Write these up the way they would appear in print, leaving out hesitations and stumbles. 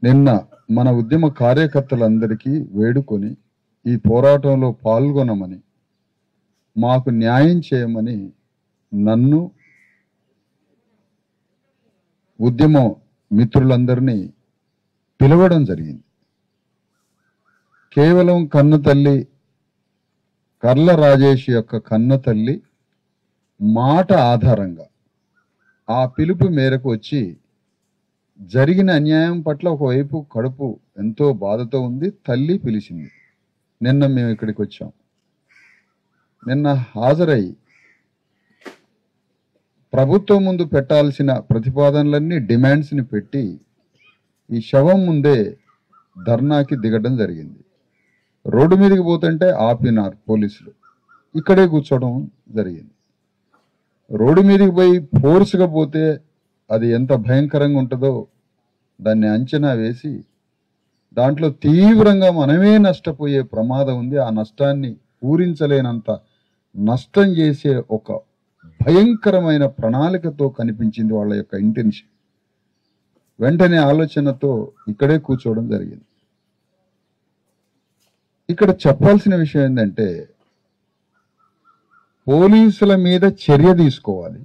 నిన్న మన ఉద్యమ కార్యకర్తలందరికీ వేడుకొని ఈ పోరాటంలో పాల్గొనమని, మాకు న్యాయం చేయమని నన్ను, ఉద్యమ మిత్రులందరినీ పిలవడం జరిగింది. కేవలం కన్న తల్లి కర్ల రాజేష్ యొక్క కన్న తల్లి మాట ఆధారంగా ఆ పిలుపు మేరకు వచ్చి, జరిగిన అన్యాయం పట్ల ఒకవైపు కడుపు ఎంతో బాధతో ఉంది. తల్లి పిలిచింది. నిన్న మేము ఇక్కడికి వచ్చాం. నిన్న హాజరై ప్రభుత్వం ముందు పెట్టాల్సిన ప్రతిపాదనలన్నీ, డిమాండ్స్ని పెట్టి ఈ శవం ముందే ధర్నాకి దిగడం జరిగింది. రోడ్డు మీదకి పోతుంటే ఆపినారు పోలీసులు. ఇక్కడే కూర్చోవడం జరిగింది. రోడ్డు మీదకి పోయి ఫోర్స్గా పోతే అది ఎంత భయంకరంగా ఉంటుందో దాన్ని అంచనా వేసి, దాంట్లో తీవ్రంగా మనమే నష్టపోయే ప్రమాదం ఉంది. ఆ నష్టాన్ని పూరించలేనంత నష్టం చేసే ఒక భయంకరమైన ప్రణాళికతో కనిపించింది వాళ్ళ యొక్క ఇంటెన్షన్. వెంటనే ఆలోచనతో ఇక్కడే కూర్చోవడం జరిగింది. ఇక్కడ చెప్పాల్సిన విషయం ఏంటంటే, పోలీసుల మీద చర్య తీసుకోవాలి,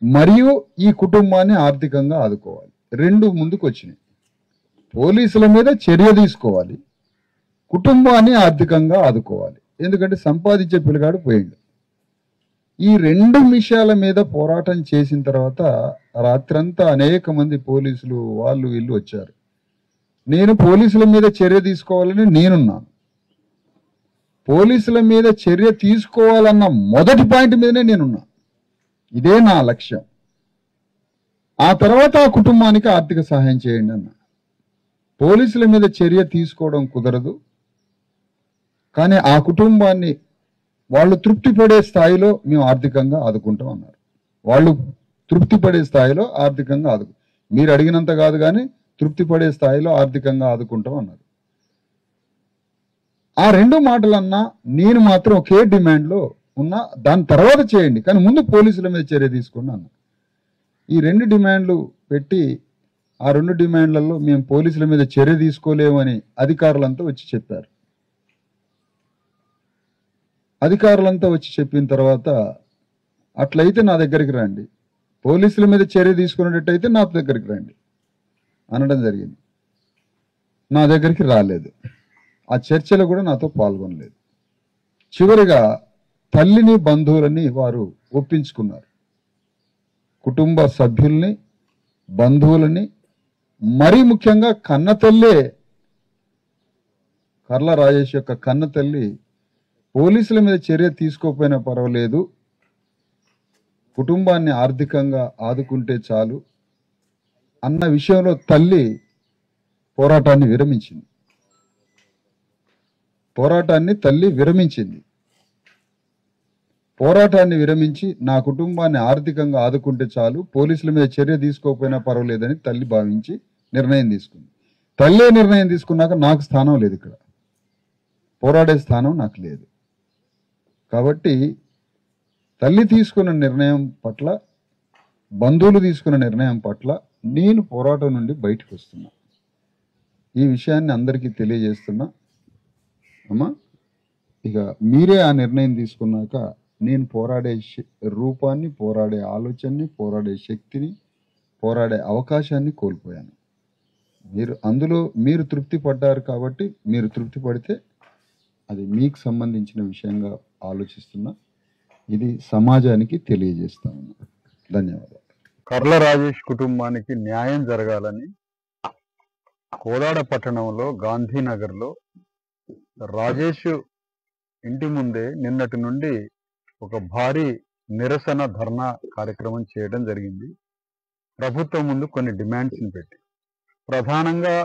మరియు ఈ కుటుంబాన్ని ఆర్థికంగా ఆదుకోవాలి. రెండు ముందుకు వచ్చినాయి. పోలీసుల మీద చర్య తీసుకోవాలి, కుటుంబాన్ని ఆర్థికంగా ఆదుకోవాలి. ఎందుకంటే సంపాదించే పిల్లగాడు పోయిండు. ఈ రెండు విషయాల మీద పోరాటం చేసిన తర్వాత రాత్రంతా అనేక మంది పోలీసులు వాళ్ళు వీళ్ళు వచ్చారు. నేను పోలీసుల మీద చర్య తీసుకోవాలని నేనున్నాను. పోలీసుల మీద చర్య తీసుకోవాలన్న మొదటి పాయింట్ మీదనే నేనున్నా. ఇదే నా లక్ష్యం. ఆ తర్వాత ఆ కుటుంబానికి ఆర్థిక సహాయం చేయండి అన్న. పోలీసుల మీద చర్య తీసుకోవడం కుదరదు, కానీ ఆ కుటుంబాన్ని వాళ్ళు తృప్తి పడే స్థాయిలో మేము ఆర్థికంగా ఆదుకుంటాం అన్నారు. వాళ్ళు తృప్తి పడే స్థాయిలో ఆర్థికంగా మీరు అడిగినంత కాదు, కానీ తృప్తి పడే స్థాయిలో ఆర్థికంగా ఆదుకుంటాం అన్నారు. ఆ రెండు మాటలన్నా నేను మాత్రం ఒకే డిమాండ్లో ఉన్నా. దాని తర్వాత చేయండి, కానీ ముందు పోలీసుల మీద చర్య తీసుకోండి అన్న. ఈ రెండు డిమాండ్లు పెట్టి, ఆ రెండు డిమాండ్లలో మేము పోలీసుల మీద చర్య తీసుకోలేమని అధికారులంతా వచ్చి చెప్పారు. అధికారులంతా వచ్చి చెప్పిన తర్వాత, అట్లయితే నా దగ్గరికి రండి, పోలీసుల మీద చర్య తీసుకునేటట్టయితే నా దగ్గరికి రండి అనడం జరిగింది. నా దగ్గరికి రాలేదు. ఆ చర్చలో కూడా నాతో పాల్గొనలేదు. చివరిగా తల్లిని, బంధువులని వారు ఒప్పించుకున్నారు. కుటుంబ సభ్యుల్ని, బంధువులని, మరీ ముఖ్యంగా కన్న తల్లే, కర్ల రాజేష్ యొక్క కన్న తల్లి, పోలీసుల మీద చర్య తీసుకోకపోయినా పర్వాలేదు, కుటుంబాన్ని ఆర్థికంగా ఆదుకుంటే చాలు అన్న విషయంలో తల్లి పోరాటాన్ని విరమించింది. పోరాటాన్ని విరమించి నా కుటుంబాన్ని ఆర్థికంగా ఆదుకుంటే చాలు, పోలీసుల మీద చర్య తీసుకోకపోయినా పర్వాలేదని తల్లి భావించి నిర్ణయం తీసుకుంది. తల్లే నిర్ణయం తీసుకున్నాక నాకు స్థానం లేదు, ఇక్కడ పోరాడే స్థానం నాకు లేదు. కాబట్టి తల్లి తీసుకున్న నిర్ణయం పట్ల, బంధువులు తీసుకున్న నిర్ణయం పట్ల నేను పోరాటం నుండి బయటకు వస్తున్నా. ఈ విషయాన్ని అందరికీ తెలియజేస్తున్నా. అమ్మా, ఇక మీరే ఆ నిర్ణయం తీసుకున్నాక నేను పోరాడే రూపాన్ని, పోరాడే ఆలోచనని, పోరాడే శక్తిని, పోరాడే అవకాశాన్ని కోల్పోయాను. మీరు తృప్తి పడ్డారు కాబట్టి, మీరు తృప్తి పడితే అది మీకు సంబంధించిన విషయంగా ఆలోచిస్తున్నా. ఇది సమాజానికి తెలియజేస్తాను. ధన్యవాదాలు. కర్ల రాజేష్ కుటుంబానికి న్యాయం జరగాలని కోదాడ పట్టణంలో గాంధీనగర్లో రాజేష్ ఇంటి ముందే నిన్నటి నుండి ఒక భారీ నిరసన ధర్నా కార్యక్రమం చేయడం జరిగింది. ప్రభుత్వం ముందు కొన్ని డిమాండ్స్ని పెట్టి, ప్రధానంగా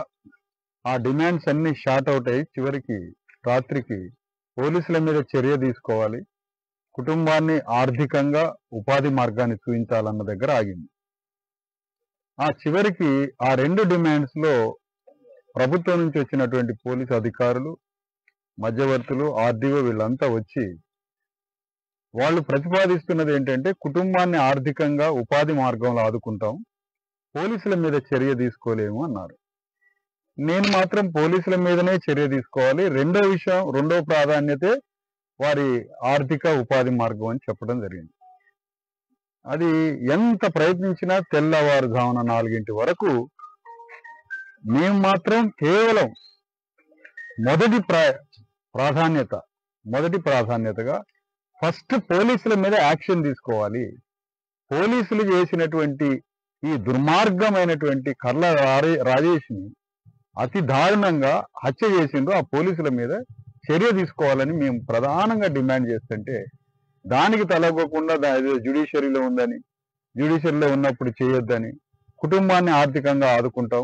ఆ డిమాండ్స్ అన్ని షార్ట్ అవుట్ అయ్యి చివరికి రాత్రికి పోలీసుల మీద చర్య తీసుకోవాలి, కుటుంబాన్ని ఆర్థికంగా ఉపాధి మార్గాన్ని చూపించాలన్న దగ్గర ఆగింది. ఆ చివరికి ఆ రెండు డిమాండ్స్లో ప్రభుత్వం నుంచి వచ్చినటువంటి పోలీసు అధికారులు, మధ్యవర్తులు, ఆర్డీఓ వీళ్ళంతా వచ్చి వాళ్ళు ప్రతిపాదిస్తున్నది ఏంటంటే, కుటుంబాన్ని ఆర్థికంగా ఉపాధి మార్గంలో ఆదుకుంటాం, పోలీసుల మీద చర్య తీసుకోలేము అన్నారు. నేను మాత్రం పోలీసుల మీదనే చర్య తీసుకోవాలి, రెండో ప్రాధాన్యతే వారి ఆర్థిక ఉపాధి మార్గం అని చెప్పడం జరిగింది. అది ఎంత ప్రయత్నించినా తెల్లవారుజామున 4 వరకు మేము మాత్రం కేవలం మొదటి ప్రాధాన్యతగా ఫస్ట్ పోలీసుల మీద యాక్షన్ తీసుకోవాలి. పోలీసులు చేసినటువంటి ఈ దుర్మార్గమైనటువంటి కర్ల రాజేష్ని అతి దారుణంగా హత్య చేసిండ్రు, ఆ పోలీసుల మీద చర్య తీసుకోవాలని మేము ప్రధానంగా డిమాండ్ చేస్తుంటే దానికి తలగకుండా జ్యుడిషియరీలో ఉందని, జ్యుడిషియరీలో ఉన్నప్పుడు చేయొద్దని, కుటుంబాన్ని ఆర్థికంగా ఆదుకుంటాం,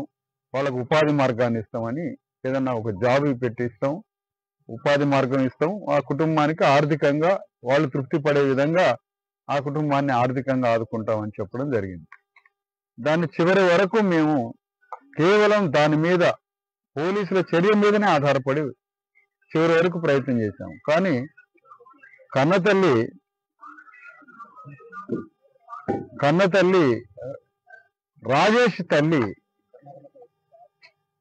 వాళ్ళకు ఉపాధి మార్గాన్ని ఇస్తామని ఏదన్నా ఒక జాబ్ పెట్టిస్తాం, ఉపాధి మార్గం ఇస్తాం, ఆ కుటుంబానికి ఆర్థికంగా వాళ్ళు తృప్తి పడే విధంగా ఆ కుటుంబాన్ని ఆర్థికంగా ఆదుకుంటామని చెప్పడం జరిగింది. దాన్ని చివరి వరకు మేము కేవలం దాని మీద పోలీసుల చర్య మీదనే ఆధారపడి చివరి వరకు ప్రయత్నం చేశాము. కానీ కన్నతల్లి రాజేష్ తల్లి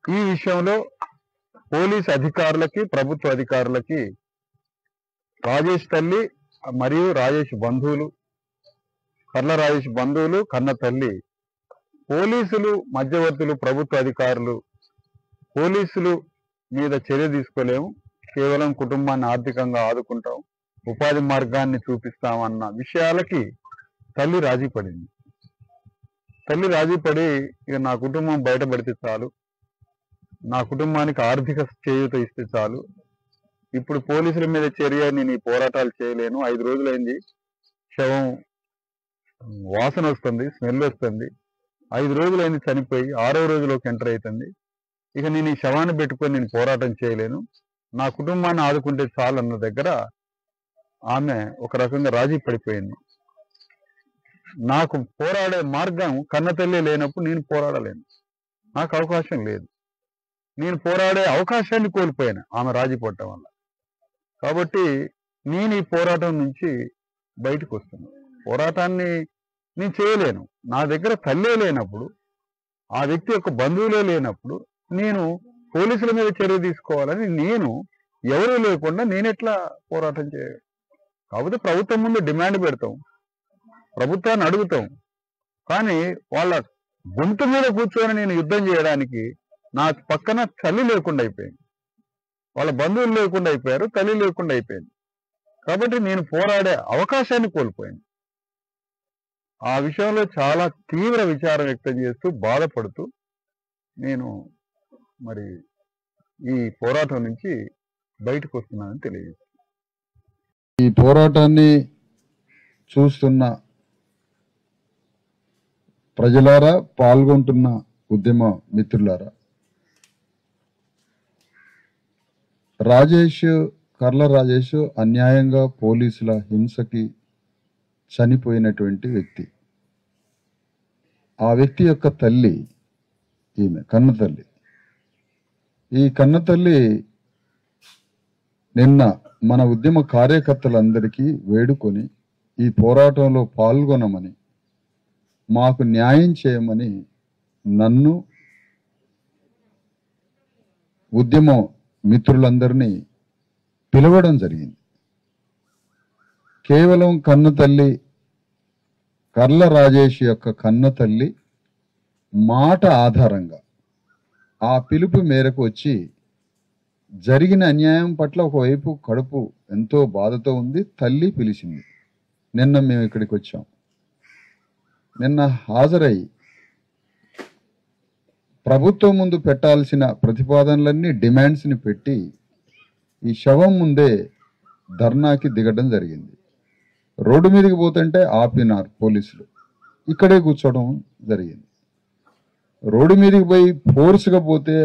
ఈ విషయంలో పోలీస్ అధికారులకి, ప్రభుత్వ అధికారులకి, రాజేష్ తల్లి మరియు రాజేష్ బంధువులు, కర్ల రాజేష్ బంధువులు, కన్న తల్లి, పోలీసులు మధ్యవర్తులు, ప్రభుత్వ అధికారులు పోలీసులు మీద చర్య తీసుకోలేము, కేవలం కుటుంబాన్ని ఆర్థికంగా ఆదుకుంటాం, ఉపాధి మార్గాన్ని చూపిస్తామన్న విషయాలకి తల్లి రాజీ పడింది. తల్లి రాజీ పడి ఇక నా కుటుంబం బయటపడితే చాలు, నా కుటుంబానికి ఆర్థిక చేయూత ఇస్తే చాలు, ఇప్పుడు పోలీసుల మీద చర్య నేను ఈ పోరాటాలు చేయలేను, 5 రోజులైంది, శవం వాసన వస్తుంది, స్మెల్ వస్తుంది, 5 రోజులైంది చనిపోయి, 6వ రోజులోకి ఎంటర్ అవుతుంది, ఇక నేను ఈ శవాన్ని పెట్టుకొని నేను పోరాటం చేయలేను, నా కుటుంబాన్ని ఆదుకుంటే చాలు అన్న దగ్గర ఆమె ఒక రకంగా రాజీ పడిపోయింది. నాకు పోరాడే మార్గం కన్నతల్లి లేనప్పుడు నేను పోరాడలేను, నాకు అవకాశం లేదు, నేను పోరాడే అవకాశాన్ని కోల్పోయాను ఆమె రాజీ పడటం వల్ల. కాబట్టి నేను ఈ పోరాటం నుంచి బయటకు వస్తున్నాను. పోరాటాన్ని నేను చేయలేను, నా దగ్గర తల్లే లేనప్పుడు, ఆ వ్యక్తి యొక్క బంధువులే లేనప్పుడు నేను పోలీసుల మీద చర్య తీసుకోవాలని నేను ఎవరూ లేకుండా నేనెట్లా పోరాటం చేయాలి? కాకపోతే ప్రభుత్వం ముందు డిమాండ్ పెడతాం, ప్రభుత్వాన్ని అడుగుతాం, కానీ వాళ్ళ గొంతు మీద కూర్చొని నేను యుద్ధం చేయడానికి నా పక్కన తల్లి లేకుండా అయిపోయింది, వాళ్ళ బంధువులు లేకుండా అయిపోయారు, తల్లి లేకుండా అయిపోయింది. కాబట్టి నేను పోరాడే అవకాశాన్ని కోల్పోయాను. ఆ విషయంలో చాలా తీవ్ర విచారం వ్యక్తం చేస్తూ, బాధపడుతూ నేను మరి ఈ పోరాటం నుంచి బయటకు వస్తున్నానని తెలియజేస్తాను. ఈ పోరాటాన్ని చూస్తున్న ప్రజలారా, పాల్గొంటున్న ఉద్యమ మిత్రులారా, కర్ల రాజేష్ అన్యాయంగా పోలీసుల హింసకి చనిపోయినటువంటి వ్యక్తి. ఆ వ్యక్తి యొక్క తల్లి ఈమె కన్నతల్లి. ఈ కన్నతల్లి నిన్న మన ఉద్యమ కార్యకర్తలందరికీ వేడుకొని ఈ పోరాటంలో పాల్గొనమని, మాకు న్యాయం చేయమని నన్ను, ఉద్యమ మిత్రులందరినీ పిలవడం జరిగింది. కేవలం కన్నతల్లి, కర్ల రాజేష్ యొక్క కన్నతల్లి మాట ఆధారంగా ఆ పిలుపు మేరకు వచ్చి, జరిగిన అన్యాయం పట్ల ఒకవైపు కడుపు ఎంతో బాధతో ఉంది, తల్లి పిలిచింది. నిన్న మేము ఇక్కడికి వచ్చాం. నిన్న హాజరై ప్రభుత్వం ముందు పెట్టాల్సిన ప్రతిపాదనలన్నీ, డిమాండ్స్ని పెట్టి ఈ శవం ముందే ధర్నాకి దిగడం జరిగింది. రోడ్డు మీదకి పోతుంటే ఆపినారు పోలీసులు, ఇక్కడే కూర్చోవడం జరిగింది. రోడ్డు మీదకి పోయి ఫోర్స్గా పోతే